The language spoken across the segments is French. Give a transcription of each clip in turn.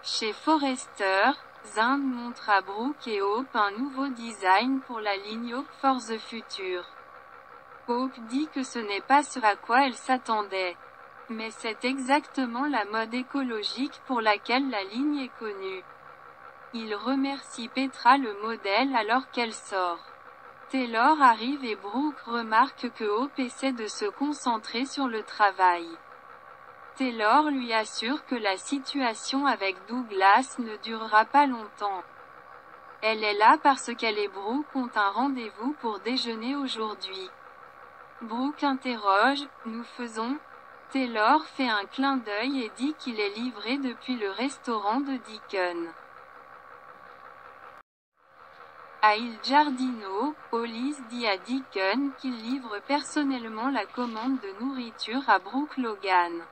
Chez Forrester, Zund montre à Brooke et Hope un nouveau design pour la ligne Hope for the Future. Hope dit que ce n'est pas ce à quoi elle s'attendait. Mais c'est exactement la mode écologique pour laquelle la ligne est connue. Il remercie Petra le modèle alors qu'elle sort. Taylor arrive et Brooke remarque que Hope essaie de se concentrer sur le travail. Taylor lui assure que la situation avec Douglas ne durera pas longtemps. Elle est là parce qu'elle et Brooke ont un rendez-vous pour déjeuner aujourd'hui. Brooke interroge, « Nous faisons ?» Taylor fait un clin d'œil et dit qu'il est livré depuis le restaurant de Deacon. À Il Giardino, Hollis dit à Deacon qu'il livre personnellement la commande de nourriture à Brooke Logan.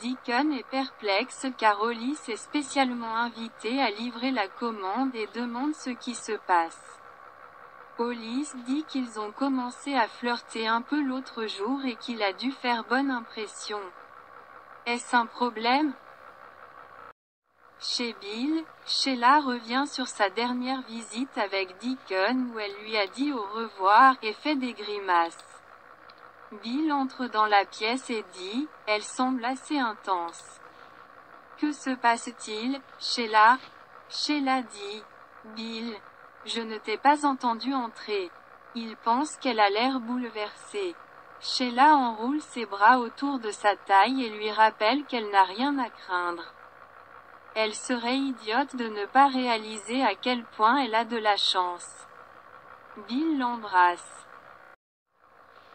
Deacon est perplexe car Hollis est spécialement invité à livrer la commande et demande ce qui se passe. Hollis dit qu'ils ont commencé à flirter un peu l'autre jour et qu'il a dû faire bonne impression. Est-ce un problème? Chez Bill, Sheila revient sur sa dernière visite avec Deacon où elle lui a dit au revoir et fait des grimaces. Bill entre dans la pièce et dit, « Elle semble assez intense. » Que se passe-t-il, Sheila? Sheila dit, « Bill, je ne t'ai pas entendu entrer. Il pense qu'elle a l'air bouleversée. » Sheila enroule ses bras autour de sa taille et lui rappelle qu'elle n'a rien à craindre. Elle serait idiote de ne pas réaliser à quel point elle a de la chance. Bill l'embrasse.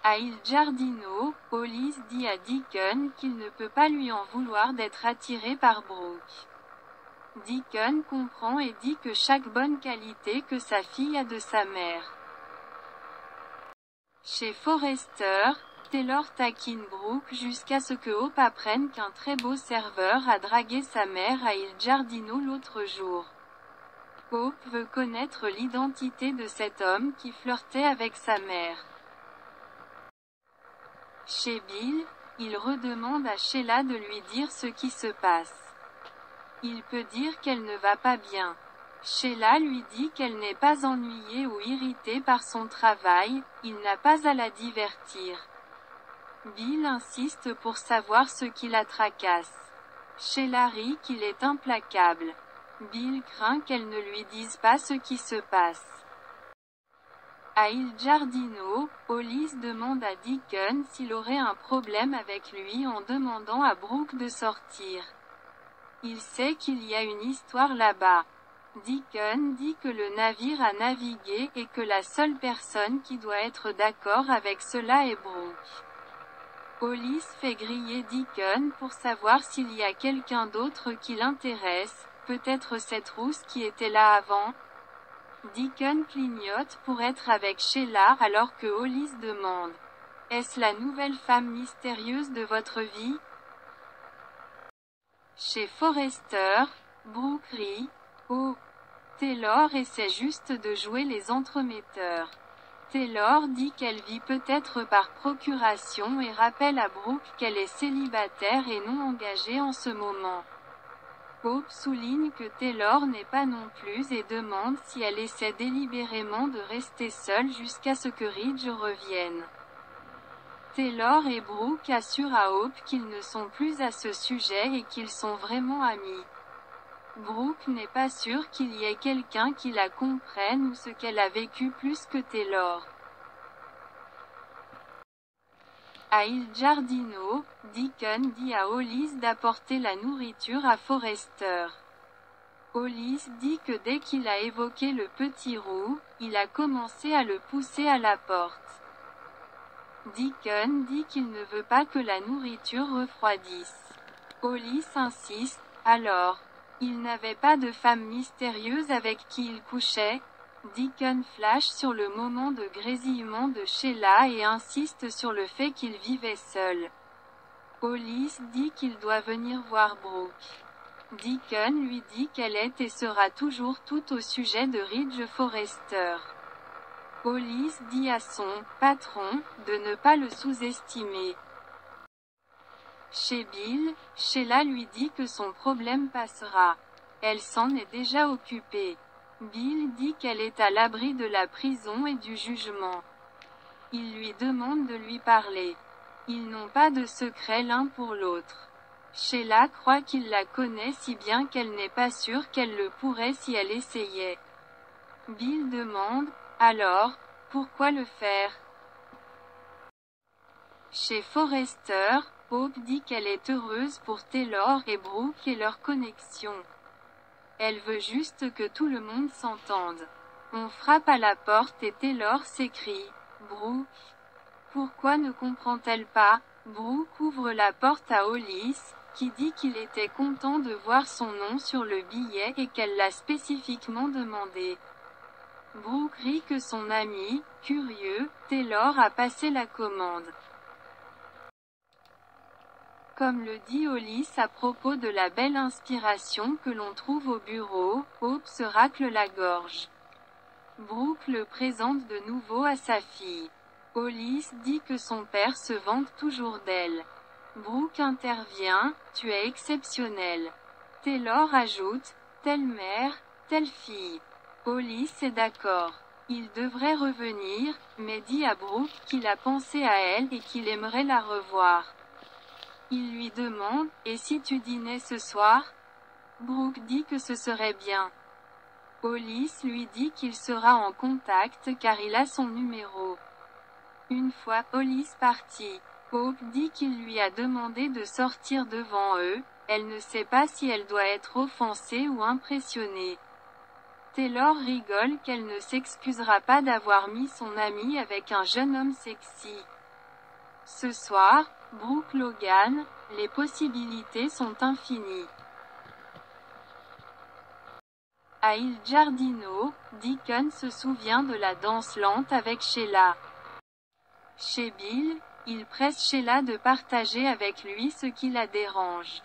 À Il Giardino, Hollis dit à Deacon qu'il ne peut pas lui en vouloir d'être attiré par Brooke. Deacon comprend et dit que chaque bonne qualité que sa fille a de sa mère. Chez Forrester, Taylor taquine Brooke jusqu'à ce que Hope apprenne qu'un très beau serveur a dragué sa mère à Il Giardino l'autre jour. Hope veut connaître l'identité de cet homme qui flirtait avec sa mère. Chez Bill, il redemande à Sheila de lui dire ce qui se passe. Il peut dire qu'elle ne va pas bien. Sheila lui dit qu'elle n'est pas ennuyée ou irritée par son travail, il n'a pas à la divertir. Bill insiste pour savoir ce qui la tracasse. Sheila rit qu'il est implacable. Bill craint qu'elle ne lui dise pas ce qui se passe. À Il Giardino, Hollis demande à Deacon s'il aurait un problème avec lui en demandant à Brooke de sortir. Il sait qu'il y a une histoire là-bas. Deacon dit que le navire a navigué et que la seule personne qui doit être d'accord avec cela est Brooke. Hollis fait griller Deacon pour savoir s'il y a quelqu'un d'autre qui l'intéresse, peut-être cette rousse qui était là avant. Deacon clignote pour être avec Sheila alors que Hollis demande « Est-ce la nouvelle femme mystérieuse de votre vie ?» Chez Forrester, Brooke rit « Oh !» Taylor essaie juste de jouer les entremetteurs. Taylor dit qu'elle vit peut-être par procuration et rappelle à Brooke qu'elle est célibataire et non engagée en ce moment. Hope souligne que Taylor n'est pas non plus et demande si elle essaie délibérément de rester seule jusqu'à ce que Ridge revienne. Taylor et Brooke assurent à Hope qu'ils ne sont plus à ce sujet et qu'ils sont vraiment amis. Brooke n'est pas sûre qu'il y ait quelqu'un qui la comprenne ou ce qu'elle a vécu plus que Taylor. À Il Giardino, Deacon dit à Hollis d'apporter la nourriture à Forrester. Hollis dit que dès qu'il a évoqué le petit roux, il a commencé à le pousser à la porte. Deacon dit qu'il ne veut pas que la nourriture refroidisse. Hollis insiste, alors. Il n'avait pas de femme mystérieuse avec qui il couchait? Deacon flash sur le moment de grésillement de Sheila et insiste sur le fait qu'il vivait seul. Hollis dit qu'il doit venir voir Brooke. Deacon lui dit qu'elle est et sera toujours tout au sujet de Ridge Forrester. Hollis dit à son « patron » de ne pas le sous-estimer. Chez Bill, Sheila lui dit que son problème passera. Elle s'en est déjà occupée. Bill dit qu'elle est à l'abri de la prison et du jugement. Il lui demande de lui parler. Ils n'ont pas de secret l'un pour l'autre. Sheila croit qu'il la connaît si bien qu'elle n'est pas sûre qu'elle le pourrait si elle essayait. Bill demande, alors, pourquoi le faire? Chez Forrester, Hope dit qu'elle est heureuse pour Taylor et Brooke et leur connexion. Elle veut juste que tout le monde s'entende. On frappe à la porte et Taylor s'écrie, Brooke. Pourquoi ne comprend-elle pas? Brooke ouvre la porte à Hollis, qui dit qu'il était content de voir son nom sur le billet et qu'elle l'a spécifiquement demandé. Brooke rit que son ami, curieux, Taylor a passé la commande. Comme le dit Hollis à propos de la belle inspiration que l'on trouve au bureau, Hope se racle la gorge. Brooke le présente de nouveau à sa fille. Hollis dit que son père se vante toujours d'elle. Brooke intervient, tu es exceptionnel. Taylor ajoute, telle mère, telle fille. Hollis est d'accord. Il devrait revenir, mais dit à Brooke qu'il a pensé à elle et qu'il aimerait la revoir. Il lui demande, et si tu dînais ce soir? Brooke dit que ce serait bien. Hollis lui dit qu'il sera en contact car il a son numéro. Une fois Hollis parti, Hope dit qu'il lui a demandé de sortir devant eux, elle ne sait pas si elle doit être offensée ou impressionnée. Taylor rigole qu'elle ne s'excusera pas d'avoir mis son ami avec un jeune homme sexy. Ce soir, Brooke Logan, les possibilités sont infinies. À Il Giardino, Deacon se souvient de la danse lente avec Sheila. Chez Bill, il presse Sheila de partager avec lui ce qui la dérange.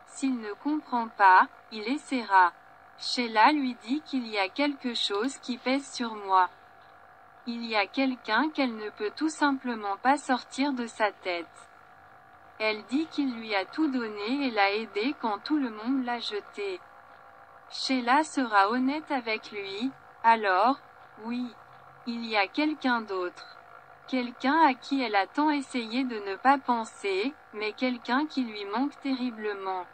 S'il ne comprend pas, il essaiera. Sheila lui dit qu'il y a quelque chose qui pèse sur moi. Il y a quelqu'un qu'elle ne peut tout simplement pas sortir de sa tête. Elle dit qu'il lui a tout donné et l'a aidé quand tout le monde l'a jeté. Sheila sera honnête avec lui, alors, oui, il y a quelqu'un d'autre. Quelqu'un à qui elle a tant essayé de ne pas penser, mais quelqu'un qui lui manque terriblement.